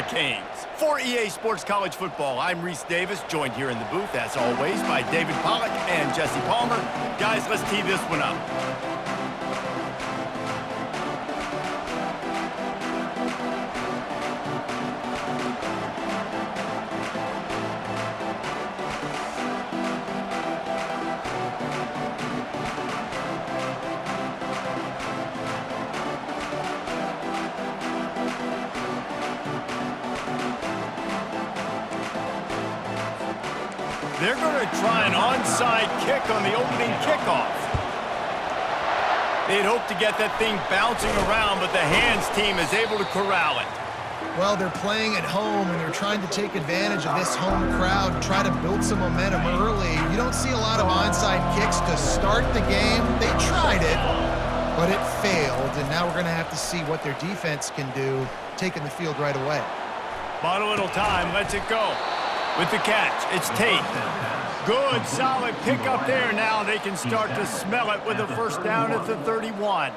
Hurricanes. For EA Sports College Football, I'm Reese Davis, joined here in the booth, as always, by David Pollack and Jesse Palmer. Guys, let's tee this one up. They're going to try an onside kick on the opening kickoff. They'd hope to get that thing bouncing around, but the hands team is able to corral it. Well, they're playing at home, and they're trying to take advantage of this home crowd and try to build some momentum early. You don't see a lot of onside kicks to start the game. They tried it, but it failed, and now we're going to have to see what their defense can do, taking the field right away. Bought a little time, lets it go. With the catch, it's Tate. Good, solid pickup there. Now they can start to smell it with a first down at the 31.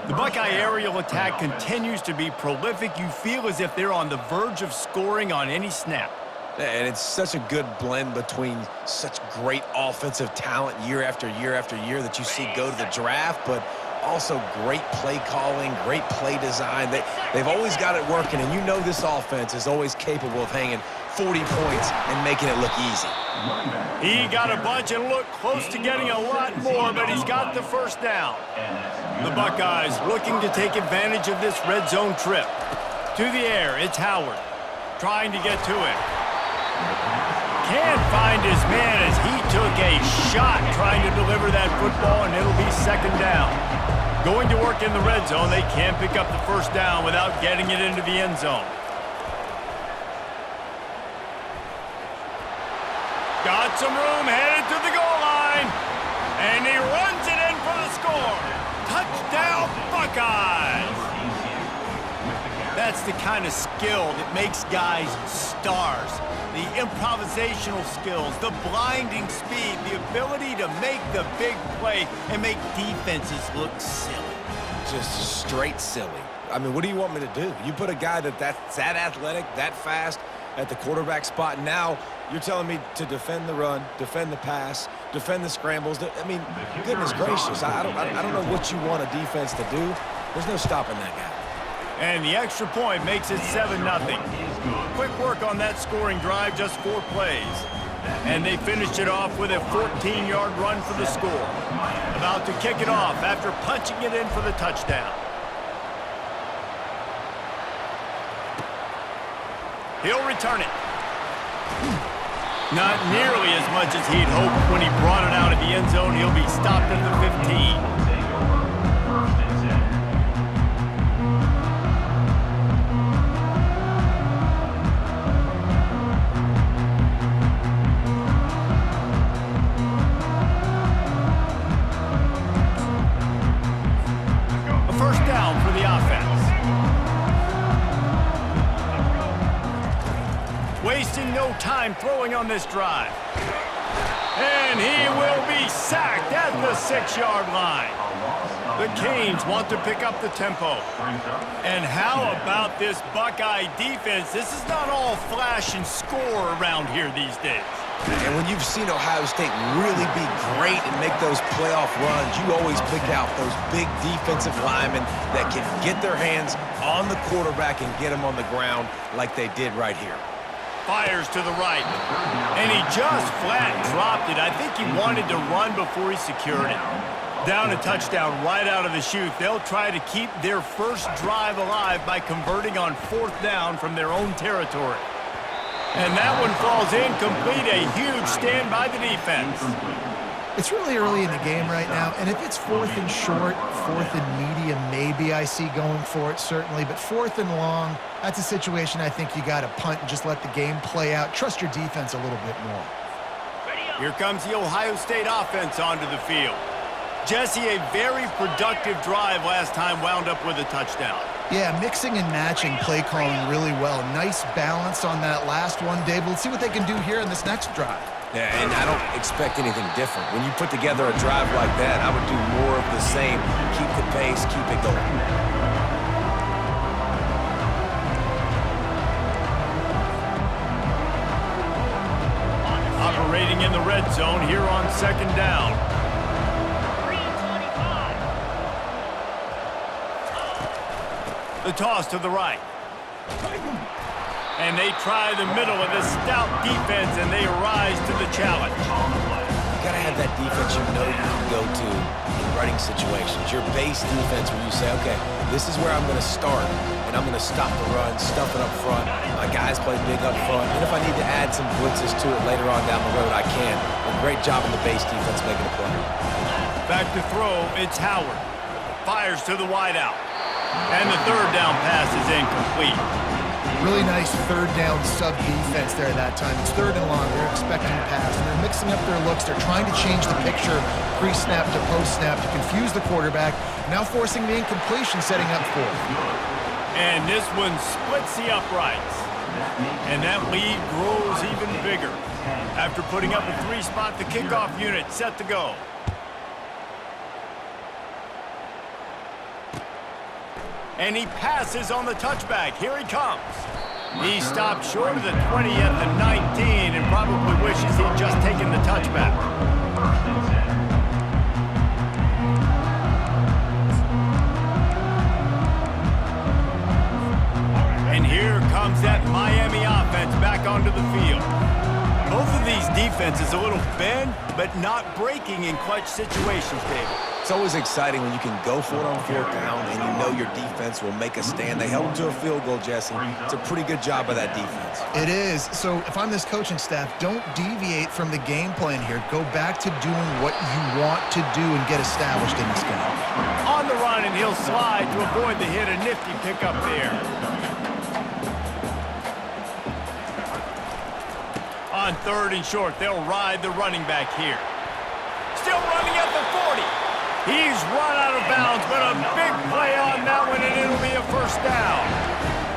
The Buckeye aerial attack continues to be prolific. You feel as if they're on the verge of scoring on any snap. And it's such a good blend between such great offensive talent year after year after year that you see go to the draft, but also great play calling, great play design. They've always got it working, and you know this offense is always capable of hanging 40 points and making it look easy. He got a bunch and looked close to getting a lot more, but he's got the first down. The Buckeyes looking to take advantage of this red zone trip. To the air, it's Howard trying to get to it. Can't find his man as he took a shot trying to deliver that football, and it'll be second down. Going to work in the red zone, they can't pick up the first down without getting it into the end zone. Got some room, headed to the goal line, and he runs it in for the score. Touchdown, Buckeyes! That's the kind of skill that makes guys stars. The improvisational skills, the blinding speed, the ability to make the big play and make defenses look silly. Just straight silly. I mean, what do you want me to do? You put a guy that's that athletic, that fast at the quarterback spot, and now you're telling me to defend the run, defend the pass, defend the scrambles. I mean, goodness gracious, I don't know what you want a defense to do. There's no stopping that guy. And the extra point makes it 7-0. Quick work on that scoring drive, just 4 plays. And they finished it off with a 14-yard run for the score. About to kick it off after punching it in for the touchdown. He'll return it. Not nearly as much as he'd hoped when he brought it out of the end zone. He'll be stopped at the 15. Wasting no time throwing on this drive. And he will be sacked at the 6-yard line. The Canes want to pick up the tempo. And how about this Buckeye defense? This is not all flash and score around here these days. And when you've seen Ohio State really be great and make those playoff runs, you always pick out those big defensive linemen that can get their hands on the quarterback and get him on the ground like they did right here. Fires to the right, and he just flat dropped it. I think he wanted to run before he secured it. Down a touchdown right out of the chute. They'll try to keep their first drive alive by converting on 4th down from their own territory. And that one falls incomplete. A huge stand by the defense. It's really early in the game right now, and if it's 4th and short, 4th and medium, maybe I see going for it, certainly. But 4th and long, that's a situation I think you got to punt and just let the game play out. Trust your defense a little bit more. Here comes the Ohio State offense onto the field. Jesse, a very productive drive last time wound up with a touchdown. Yeah, mixing and matching play calling really well. Nice balance on that last one, Dave. Let's see what they can do here in this next drive. Yeah, and I don't expect anything different. When you put together a drive like that, I would do more of the same. Keep the pace, keep it going. throwing in the red zone here on 2nd down. The toss to the right. And they try the middle of this stout defense, and they rise to the challenge. You got to have that defense you know you can go to in running situations. Your base defense where you say, okay, this is where I'm going to start, and I'm going to stop the run, stuff it up front. My guys play big up front. And if I need to add some blitzes to it later on down the road, I can. A great job in the base defense making a play. Back to throw, it's Howard. Fires to the wideout. And the 3rd down pass is incomplete. Really nice 3rd down sub defense there that time. It's 3rd and long. They're expecting a pass, and they're mixing up their looks. They're trying to change the picture pre-snap to post-snap to confuse the quarterback, now forcing the incompletion, setting up 4th. And this one splits the uprights. And that lead grows even bigger. After putting up a 3-spot, the kickoff unit set to go. And he passes on the touchback. Here he comes. He stopped short of the 20 at the 19 and probably wishes he'd just taken the touchback. And here comes that Miami offense back onto the field. Both of these defenses a little bend, but not breaking in clutch situations, David. It's always exciting when you can go for it on 4th down and you know your defense will make a stand. They held them to a field goal, Jesse. It's a pretty good job by that defense. It is. So if I'm this coaching staff, don't deviate from the game plan here. Go back to doing what you want to do and get established in this game. On the run, and he'll slide to avoid the hit. A nifty pickup there. On 3rd and short, they'll ride the running back here. Still running at the 40. He's run out of bounds, but a big play on that one, and it'll be a 1st down.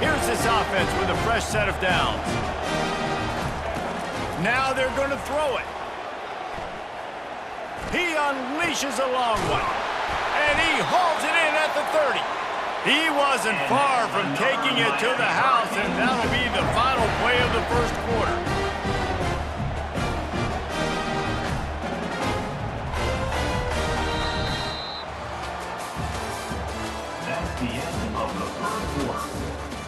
Here's this offense with a fresh set of downs. Now they're going to throw it. He unleashes a long one, and he hauls it in at the 30. He wasn't far from taking it to the house, and that'll be the final play of the 1st quarter. The end of the 3rd quarter.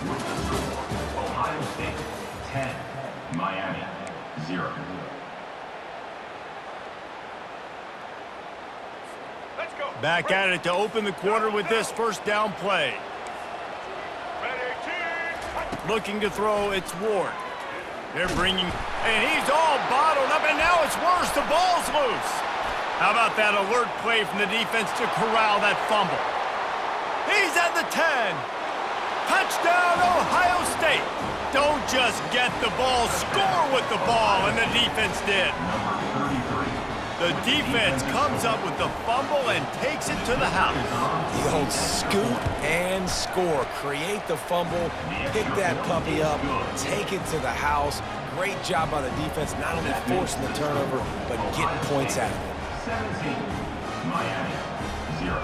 With the score, Ohio State 10, Miami 0. Let's go. Back at it to open the quarter with this 1st down play. Looking to throw, it's Ward. They're bringing, and he's all bottled up, and now it's worse. The ball's loose. How about that alert play from the defense to corral that fumble? He's at the 10. Touchdown, Ohio State. Don't just get the ball, score with the ball, and the defense did. The defense comes up with the fumble and takes it to the house. The old scoop and score. Create the fumble, pick that puppy up, take it to the house. Great job by the defense, not only forcing the turnover, but getting points out of it. 17, Miami 0.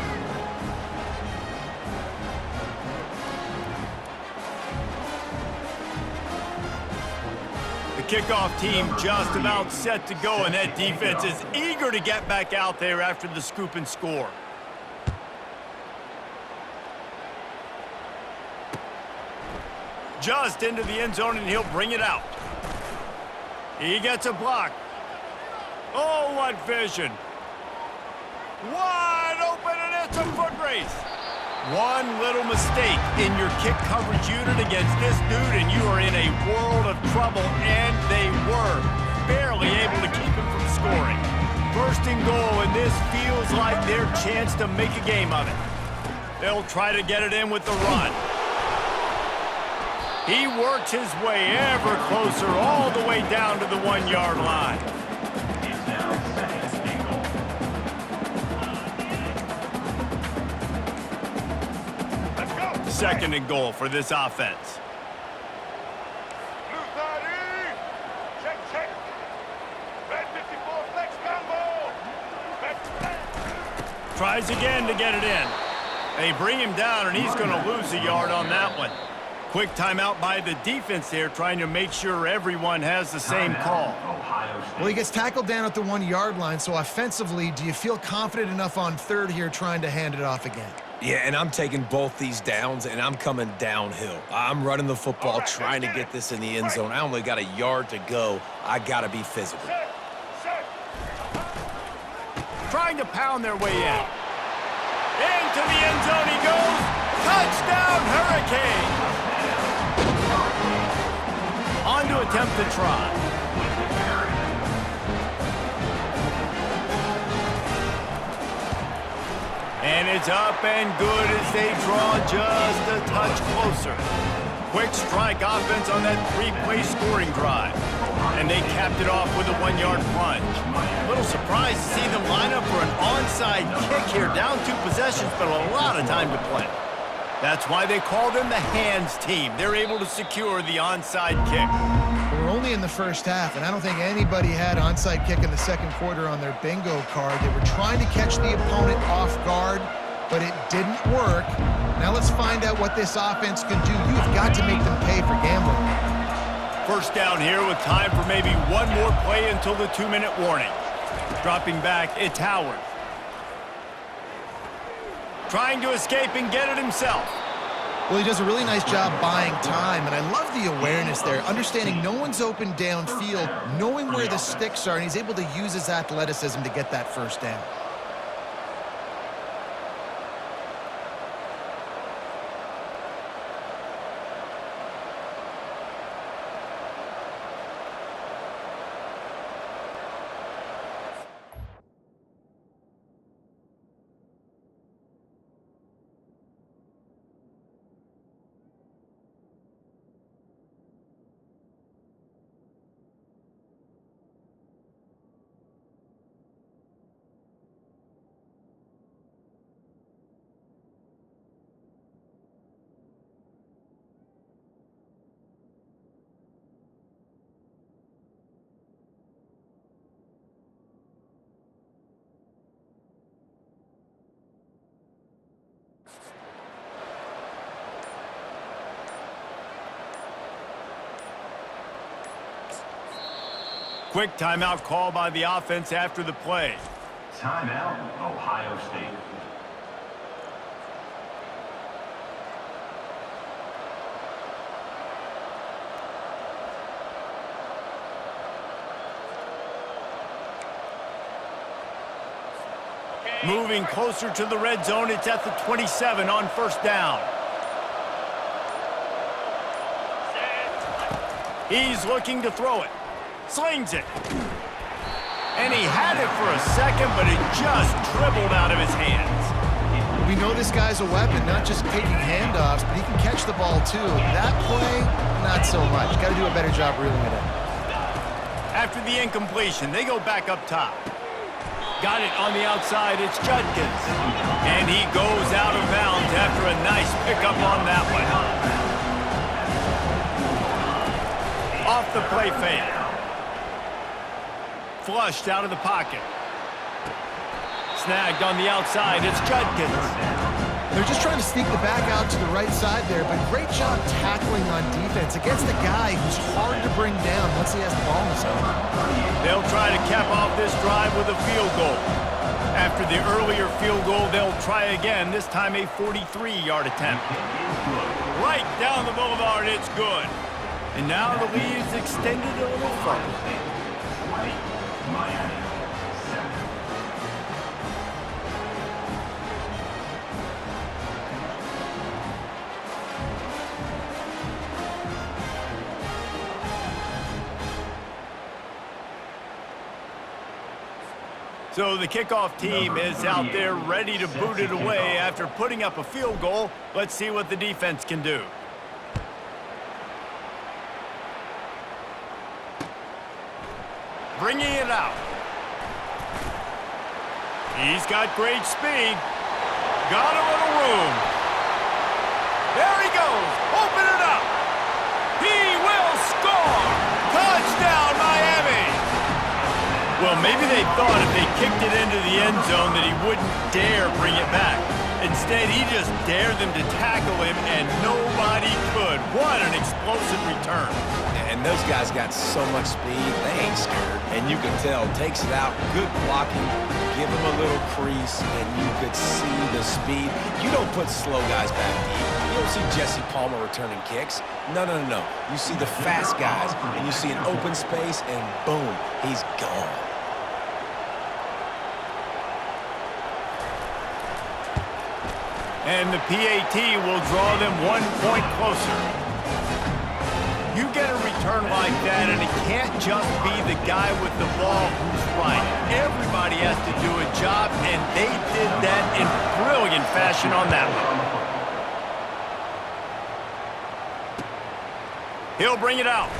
The kickoff team just about set to go, and that defense is eager to get back out there after the scoop and score. Just into the end zone, and he'll bring it out. He gets a block. Oh, what vision. Wide open, and it's a foot race. One little mistake in your kick coverage unit against this dude, and you are in a world of trouble, and they were barely able to keep him from scoring. 1st and goal, and this feels like their chance to make a game of it. They'll try to get it in with the run. He works his way ever closer all the way down to the 1-yard line. It's now 2nd and goal. 2nd and goal for this offense. Check, check. Red 54 flex combo. Tries again to get it in. They bring him down, and he's going to lose a yard on that one. Quick timeout by the defense there, trying to make sure everyone has the same call. Ohio State. Well, he gets tackled down at the 1-yard line, so offensively, do you feel confident enough on third here trying to hand it off again? Yeah, and I'm taking both these downs, and I'm coming downhill. I'm running the football, trying to get this in the end zone. I only got a yard to go. I got to be physical. Trying to pound their way in. Into the end zone he goes. Touchdown, Hurricane! On to attempt the try. And it's up and good as they draw just a touch closer. Quick strike offense on that 3-play scoring drive. And they capped it off with a 1-yard plunge. A little surprised to see them line up for an onside kick here, down 2 possessions, but a lot of time to play. That's why they call them the hands team. They're able to secure the onside kick. We're only in the first half, and I don't think anybody had onside kick in the second quarter on their bingo card. They were trying to catch the opponent off guard, but it didn't work. Now let's find out what this offense can do. You've got to make them pay for gambling. First down here with time for maybe one more play until the 2-minute warning. Dropping back, it's Howard. Trying to escape and get it himself. Well, he does a really nice job buying time, and I love the awareness there, understanding no one's open downfield, knowing where the sticks are, and he's able to use his athleticism to get that first down. Quick timeout call by the offense after the play. Timeout, Ohio State. Moving closer to the red zone, it's at the 27 on first down. He's looking to throw it. Slings it. And he had it for a second, but it just dribbled out of his hands. We know this guy's a weapon, not just taking handoffs, but he can catch the ball too. That play, not so much. Got to do a better job reeling it in. After the incompletion, they go back up top. Got it on the outside, it's Judkins. And he goes out of bounds after a nice pickup on that one. Off the play fake. Flushed out of the pocket. Snagged on the outside, it's Judkins. They're just trying to sneak the back out to the right side there, but great job tackling on defense against a guy who's hard to bring down once he has the ball in his hand. They'll try to cap off this drive with a field goal. After the earlier field goal, they'll try again, this time a 43-yard attempt. Right down the boulevard, it's good. And now the lead is extended a little further. Miami, 7. So the kickoff team is out there ready to boot it away after putting up a field goal. Let's see what the defense can do. Bringing it out. He's got great speed. Got a little room. There he goes. Open it up. He will score. Touchdown, Miami. Well, maybe they thought if they kicked it into the end zone that he wouldn't dare bring it back. Instead, he just dared them to tackle him, and nobody could. What an explosive return. And those guys got so much speed, they ain't scared. And you can tell, takes it out, good blocking, give him a little crease, and you could see the speed. You don't put slow guys back deep. You don't see Jesse Palmer returning kicks. No, no, no, no. You see the fast guys, and you see an open space, and boom, he's gone. And the PAT will draw them 1 point closer. You get a return like that, and it can't just be the guy with the ball who's right. Everybody has to do a job, and they did that in brilliant fashion on that one. He'll bring it out.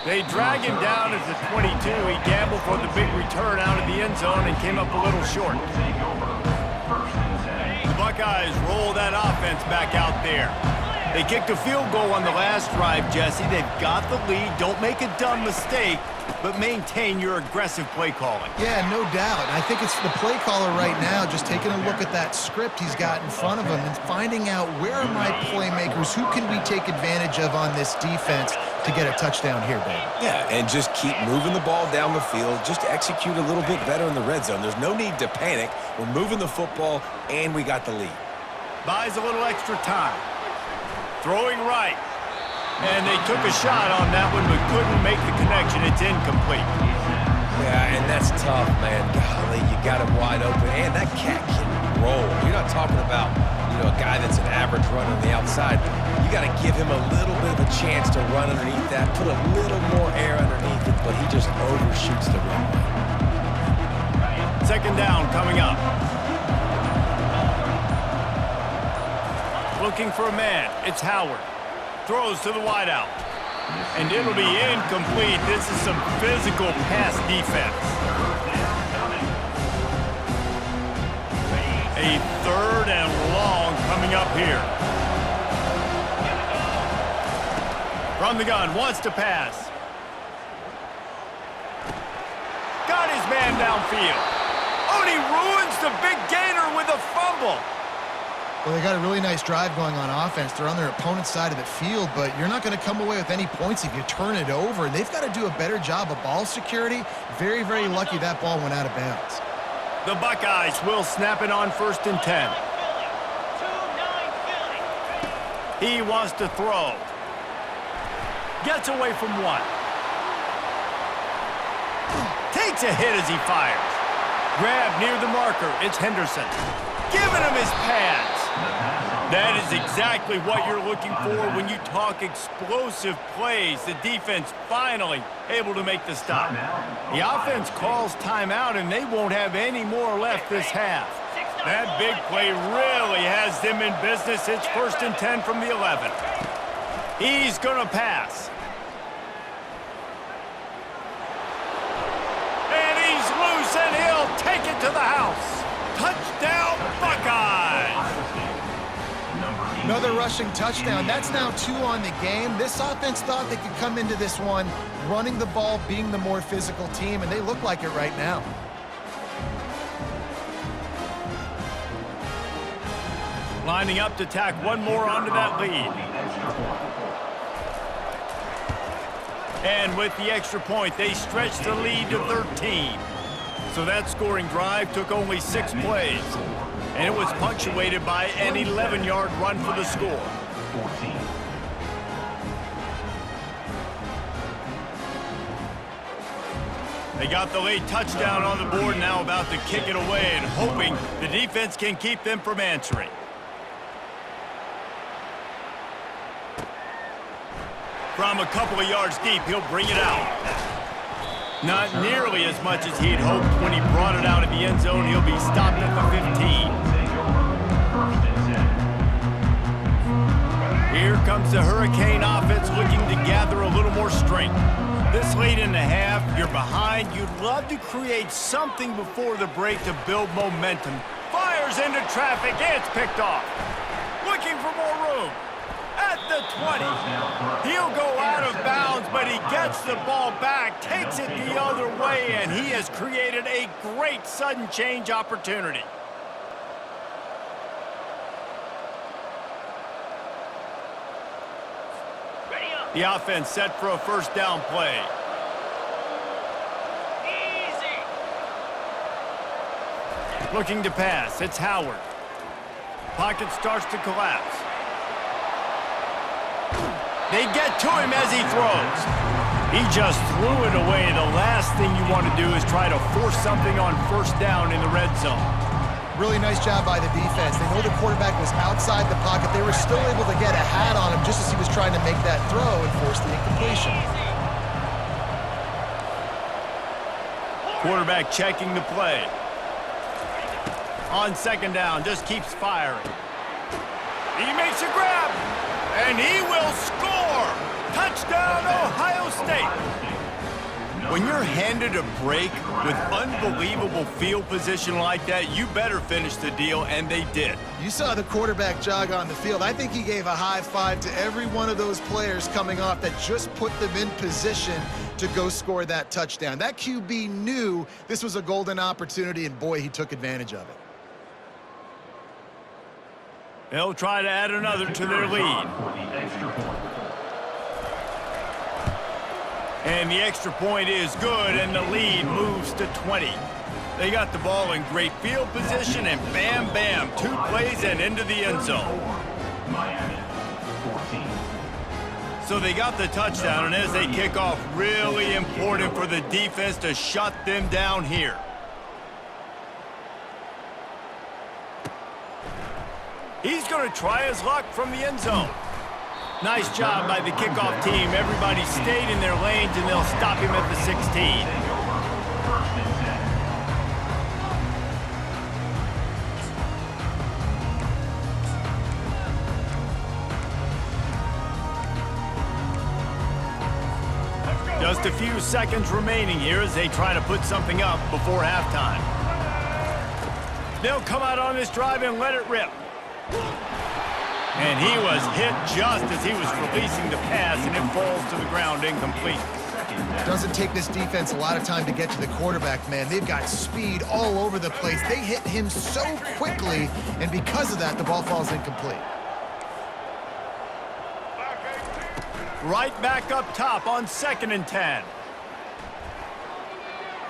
They drag him down at the 22. He gambled for the big return out of the end zone and came up a little short. The Buckeyes roll that offense back out there. They kicked a field goal on the last drive, Jesse. They've got the lead. Don't make a dumb mistake, but maintain your aggressive play calling. Yeah, no doubt. I think it's the play caller right now just taking a look at that script he's got in front of him and finding out where are my playmakers, who can we take advantage of on this defense to get a touchdown here, baby. Yeah, and just keep moving the ball down the field. Just execute a little bit better in the red zone. There's no need to panic. We're moving the football, and we got the lead. Buys a little extra time. Throwing right. And they took a shot on that one, but couldn't make the connection. It's incomplete. Yeah, and that's tough, man. Golly, you got him wide open. And that cat can roll. You're not talking about, a guy that's an average runner on the outside. You got to give him a little bit of a chance to run underneath that, put a little more air underneath it, but he just overshoots the runway. Second down coming up. Looking for a man. It's Howard. Throws to the wideout. And it'll be incomplete. This is some physical pass defense. A third and long coming up here. From the gun, wants to pass. Got his man downfield. Oh, and he ruins the big gainer with a fumble. Well, they got a really nice drive going on offense. They're on their opponent's side of the field, but you're not going to come away with any points if you turn it over. And they've got to do a better job of ball security. Very, very lucky that ball went out of bounds. The Buckeyes will snap it on 1st and 10. He wants to throw. Gets away from one. Takes a hit as he fires. Grab near the marker. It's Henderson. Giving him his pads. That is exactly what you're looking for when you talk explosive plays. The defense finally able to make the stop. The offense calls timeout, and they won't have any more left this half. That big play really has them in business. It's 1st and 10 from the 11. He's going to pass. And he's loose, and he'll take it to the house. Touchdown, Buckeyes! Another rushing touchdown. That's now 2 on the game. This offense thought they could come into this one running the ball, being the more physical team, and they look like it right now. Lining up to tack one more onto that lead. And with the extra point, they stretch the lead to 13. So that scoring drive took only 6 plays. And it was punctuated by an 11-yard run for the score. 14. They got the late touchdown on the board, now about to kick it away and hoping the defense can keep them from answering. From a couple of yards deep, he'll bring it out. Not nearly as much as he'd hoped when he brought it out of the end zone. He'll be stopped at the 15. Here comes the Hurricane offense looking to gather a little more strength. This late in the half, you're behind. You'd love to create something before the break to build momentum. Fires into traffic. It's picked off. Looking for more room. At the 20. He'll go out of bounds, but he gets the ball back, takes it the other way, and he has created a great sudden change opportunity. The offense set for a first down play. Easy. Looking to pass, it's Howard. Pocket starts to collapse. They get to him as he throws. He just threw it away. The last thing you want to do is try to force something on first down in the red zone. Really nice job by the defense. They know the quarterback was outside the pocket. They were still able to get a hat on him just as he was trying to make that throw and force the incompletion. Quarterback checking the play. On second down, just keeps firing. He makes a grab, and he will score! Touchdown, Ohio State! When you're handed a break with unbelievable field position like that, you better finish the deal, and they did. You saw the quarterback jog on the field. I think he gave a high five to every one of those players coming off that just put them in position to go score that touchdown. That QB knew this was a golden opportunity, and boy, he took advantage of it. They'll try to add another to their lead. And the extra point is good, and the lead moves to 20. They got the ball in great field position, and bam, bam, 2 plays and into the end zone. Miami, 14. So they got the touchdown, and as they kick off, really important for the defense to shut them down here. He's going to try his luck from the end zone. Nice job by the kickoff team. Everybody stayed in their lanes, and they'll stop him at the 16. Just a few seconds remaining here as they try to put something up before halftime. They'll come out on this drive and let it rip. And he was hit just as he was releasing the pass, and it falls to the ground incomplete. Doesn't take this defense a lot of time to get to the quarterback, man. They've got speed all over the place. They hit him so quickly, and because of that, the ball falls incomplete. Right back up top on 2nd and 10.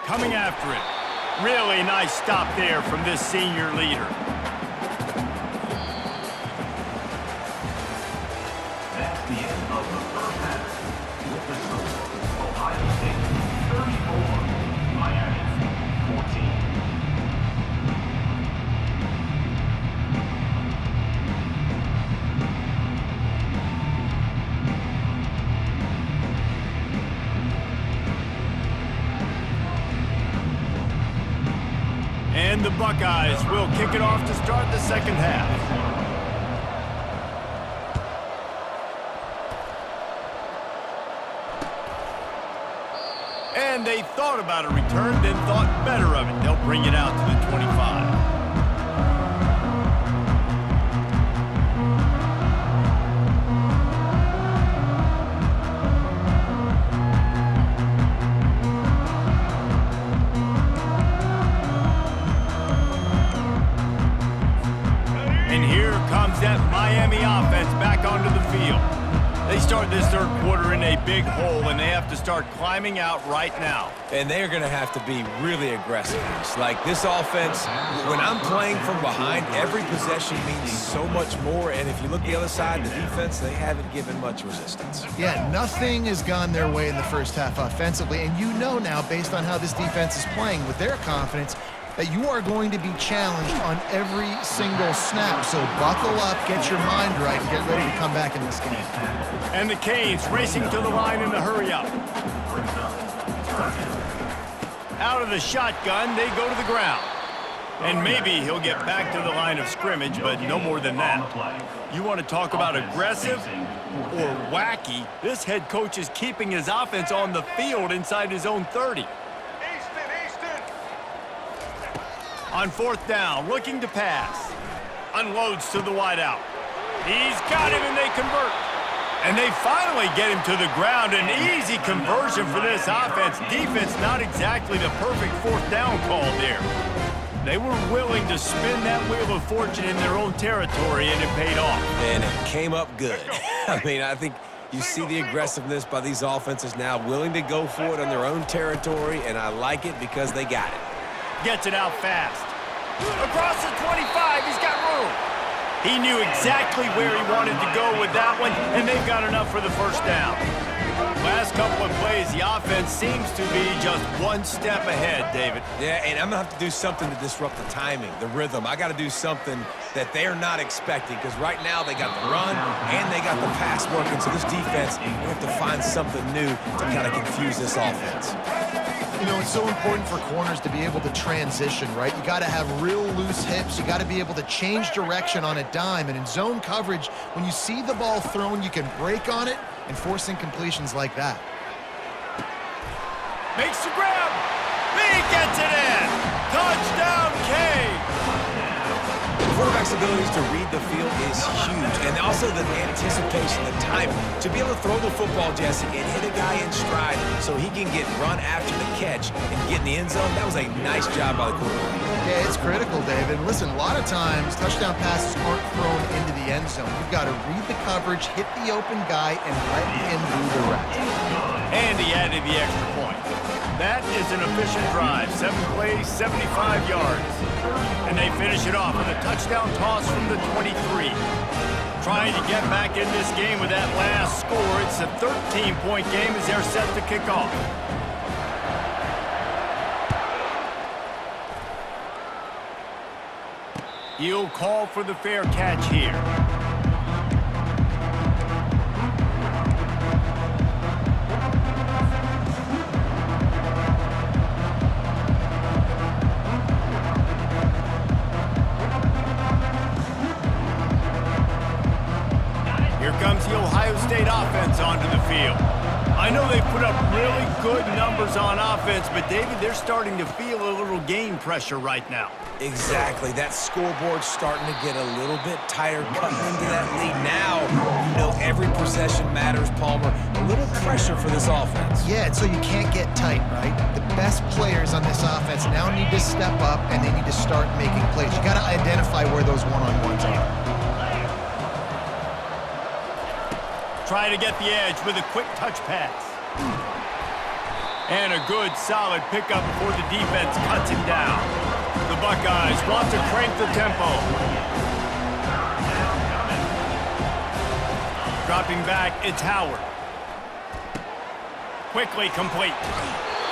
Coming after it. Really nice stop there from this senior leader. That's the end of the first half. With the score, Ohio State 34, Miami 14. And the Buckeyes will kick it off to start the second half. And they thought about a return, then thought better of it. They'll bring it out to the 25. And here comes that Miami offense back onto the field. They start this third quarter in a big hole, and they have to start climbing out right now. And they're going to have to be really aggressive. Like this offense, when I'm playing from behind, every possession means so much more. And if you look the other side, the defense, they haven't given much resistance. Yeah, nothing has gone their way in the first half offensively, and you know now, based on how this defense is playing with their confidence, that you are going to be challenged on every single snap. So buckle up, get your mind right, and get ready to come back in this game. And the Canes racing to the line in the hurry-up. Out of the shotgun, they go to the ground. And maybe he'll get back to the line of scrimmage, but no more than that. You want to talk about aggressive or wacky? This head coach is keeping his offense on the field inside his own 30. On 4th down, looking to pass. Unloads to the wideout. He's got him, and they convert. And they finally get him to the ground. An easy conversion for this offense. Defense not exactly the perfect 4th down call there. They were willing to spin that wheel of fortune in their own territory, and it paid off. And it came up good. I mean, I think You see the aggressiveness by these offenses now, willing to go for it on their own territory, and I like it because they got it. Gets it out fast. Across the 25, he's got room. He knew exactly where he wanted to go with that one, and they've got enough for the first down. Last couple of plays, the offense seems to be just one step ahead, David. Yeah, and I'm going to have to do something to disrupt the timing, the rhythm. I got to do something that they're not expecting, because right now they got the run and they got the pass working. So this defense, we have to find something new to kind of confuse this offense. You know, it's so important for corners to be able to transition, right? You got to have real loose hips. You got to be able to change direction on a dime. And in zone coverage, when you see the ball thrown, you can break on it and force incompletions like that. Makes the grab. He gets it in. Touchdown, K. The quarterback's abilities to read the field is huge, and also the anticipation, the timing. To be able to throw the football, Jesse, and hit a guy in stride so he can get run after the catch and get in the end zone, that was a nice job by the quarterback. Yeah, it's critical, David. Listen, a lot of times touchdown passes aren't thrown into the end zone. You've got to read the coverage, hit the open guy, and let him do the rest. And he added the extra point. That is an efficient drive. 7 plays, 75 yards. And they finish it off with a touchdown toss from the 23. Trying to get back in this game with that last score. It's a 13-point game as they're set to kick off. He'll call for the fair catch here. Here comes the Ohio State offense onto the field. I know they put up really good numbers on offense, but David, they're starting to feel a little game pressure right now. Exactly. That scoreboard's starting to get a little bit tighter, cutting into that lead. Now, you know, every possession matters, Palmer. A little pressure for this offense. Yeah, and so you can't get tight, right? The best players on this offense now need to step up, and they need to start making plays. You got to identify where those one-on-ones are. Try to get the edge with a quick touch pass. And a good, solid pickup before the defense cuts him down. The Buckeyes want to crank the tempo. Dropping back, it's Howard. Quickly complete.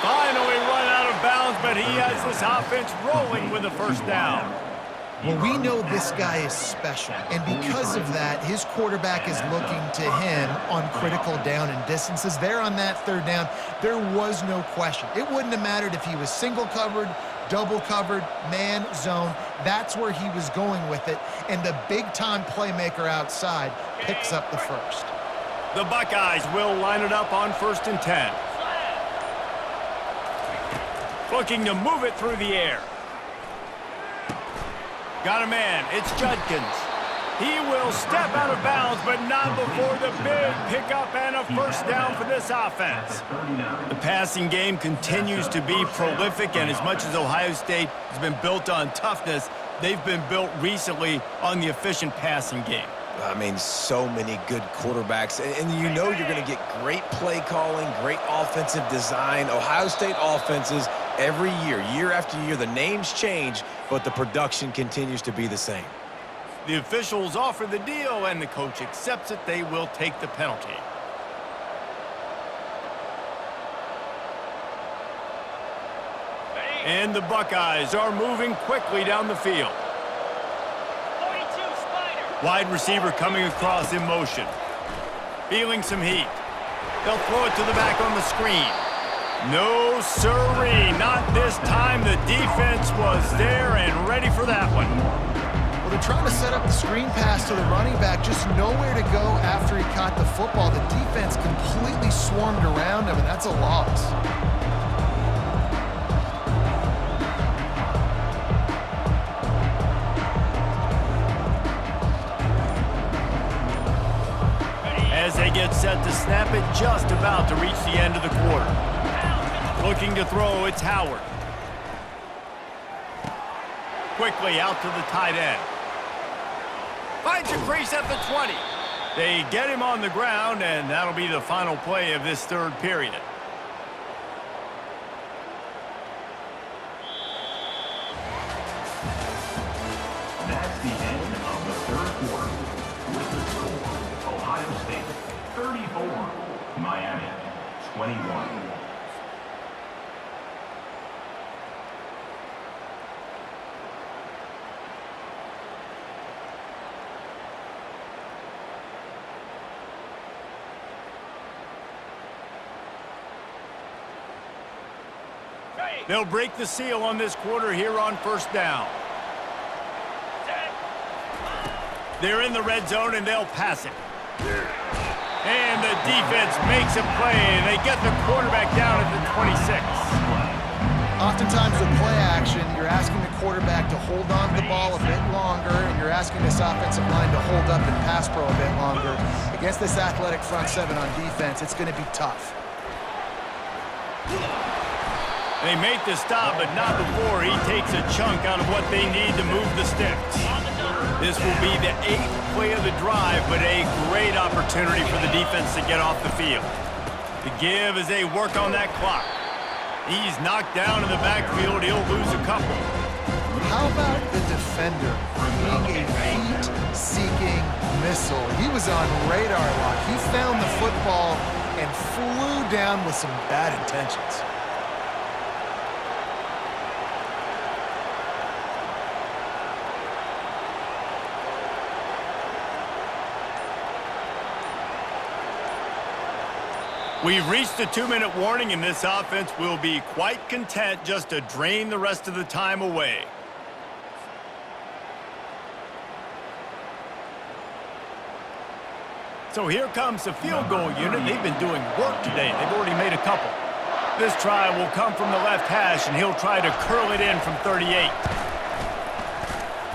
Finally run out of bounds, but he has this offense rolling with a first down. Well, we know this guy is special, and because of that, his quarterback is looking to him on critical down and distances. There on that third down, there was no question. It wouldn't have mattered if he was single covered, double covered, man, zone. That's where he was going with it, and the big-time playmaker outside picks up the first. The Buckeyes will line it up on 1st and 10. Looking to move it through the air. Got a man, it's Judkins. He will step out of bounds, but not before the big pickup and a first down for this offense. The passing game continues to be prolific, and as much as Ohio State has been built on toughness, they've been built recently on the efficient passing game. I mean, so many good quarterbacks, and you know you're going to get great play calling, great offensive design. Ohio State offenses every year, year after year, the names change, but the production continues to be the same. The officials offer the deal, and the coach accepts it. They will take the penalty. And the Buckeyes are moving quickly down the field. Wide receiver coming across in motion. Feeling some heat. They'll throw it to the back on the screen. No sirree, not this time. The defense was there and ready for that one. Well, they're trying to set up the screen pass to the running back, just nowhere to go after he caught the football. The defense completely swarmed around him, and that's a loss. As they get set to snap it, just about to reach the end of the quarter. Looking to throw, it's Howard. Quickly out to the tight end. Finds a crease at the 20. They get him on the ground, and that'll be the final play of this third period. That's the end of the third quarter. With the score, Ohio State 34, Miami 21. They'll break the seal on this quarter here on first down. They're in the red zone, and they'll pass it. And the defense makes a play, and they get the quarterback down at the 26. Oftentimes with play action, you're asking the quarterback to hold on to the ball a bit longer, and you're asking this offensive line to hold up and pass pro a bit longer. Against this athletic front seven on defense, it's going to be tough. They make the stop, but not before he takes a chunk out of what they need to move the sticks. This will be the 8th play of the drive, but a great opportunity for the defense to get off the field. The give as they work on that clock. He's knocked down in the backfield. He'll lose a couple. How about the defender being a heat-seeking missile? He was on radar lock. He found the football and flew down with some bad intentions. We've reached a 2-minute warning, and this offense will be quite content just to drain the rest of the time away. So here comes the field goal unit. They've been doing work today. They've already made a couple. This try will come from the left hash, and he'll try to curl it in from 38.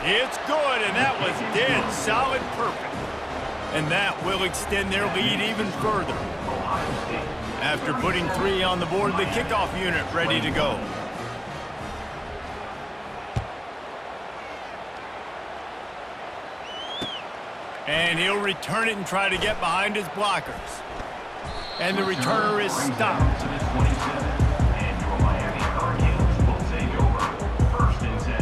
It's good, and that was dead solid perfect. And that will extend their lead even further. After putting 3 on the board, the kickoff unit ready to go. And he'll return it and try to get behind his blockers. And the returner is stopped. To the 27, and your Miami Hurricanes will take over. First and 10.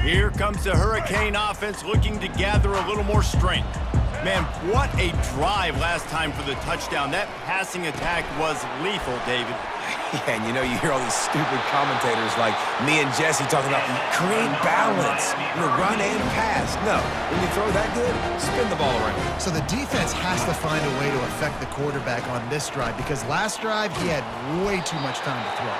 Here comes the Hurricane offense looking to gather a little more strength. Man, what a drive last time for the touchdown. That passing attack was lethal, David. Yeah, and you know, you hear all these stupid commentators like me and Jesse talking about create balance, run and pass. No, when you throw that good, spin the ball around. So the defense has to find a way to affect the quarterback on this drive because last drive he had way too much time to throw.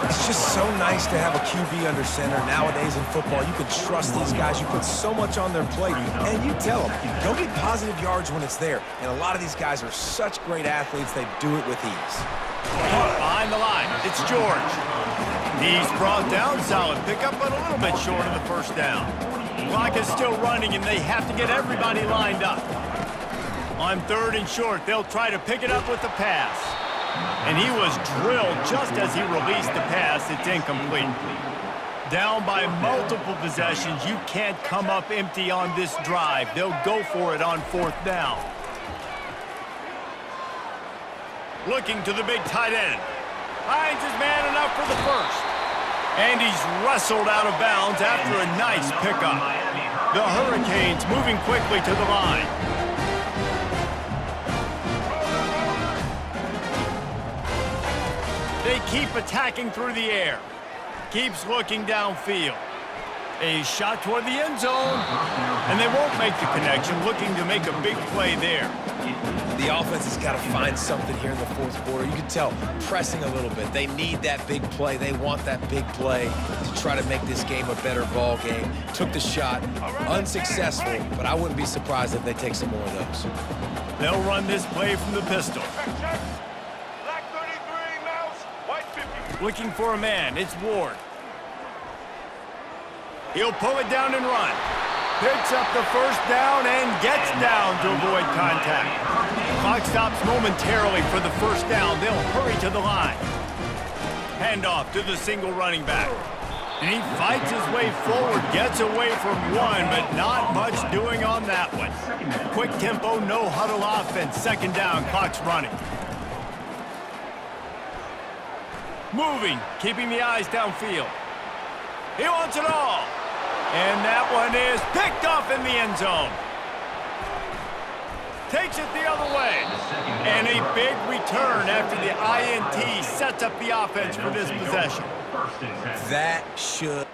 It's just so nice to have a QB under center. Nowadays in football, you can trust these guys. You put so much on their plate, and you tell them, go get positive yards when it's there. And a lot of these guys are such great athletes, they do it with ease. Behind the line, it's George. He's brought down, solid pickup, but a little bit short of the first down. Clock is still running, and they have to get everybody lined up. On 3rd and short, they'll try to pick it up with the pass. And he was drilled just as he released the pass. It's incomplete. Down by multiple possessions, you can't come up empty on this drive. They'll go for it on 4th down. Looking to the big tight end. Finds his man enough for the first. And he's wrestled out of bounds after a nice pickup. The Hurricanes moving quickly to the line. They keep attacking through the air. Keeps looking downfield. A shot toward the end zone. And they won't make the connection, looking to make a big play there. The offense has got to find something here in the 4th quarter. You can tell, pressing a little bit. They need that big play. They want that big play to try to make this game a better ball game. Took the shot, unsuccessful, but I wouldn't be surprised if they take some more of those. They'll run this play from the pistol. Black 33, mouse, white 50. Looking for a man, it's Ward. He'll pull it down and run. Picks up the first down and gets down to avoid contact. Clock stops momentarily for the first down. They'll hurry to the line. Handoff to the single running back. And he fights his way forward, gets away from one, but not much doing on that one. Quick tempo, no huddle offense. Second down, clock's running. Moving, keeping the eyes downfield. He wants it all. And that one is picked off in the end zone. Takes it the other way. And a big return after the INT sets up the offense for this possession. That should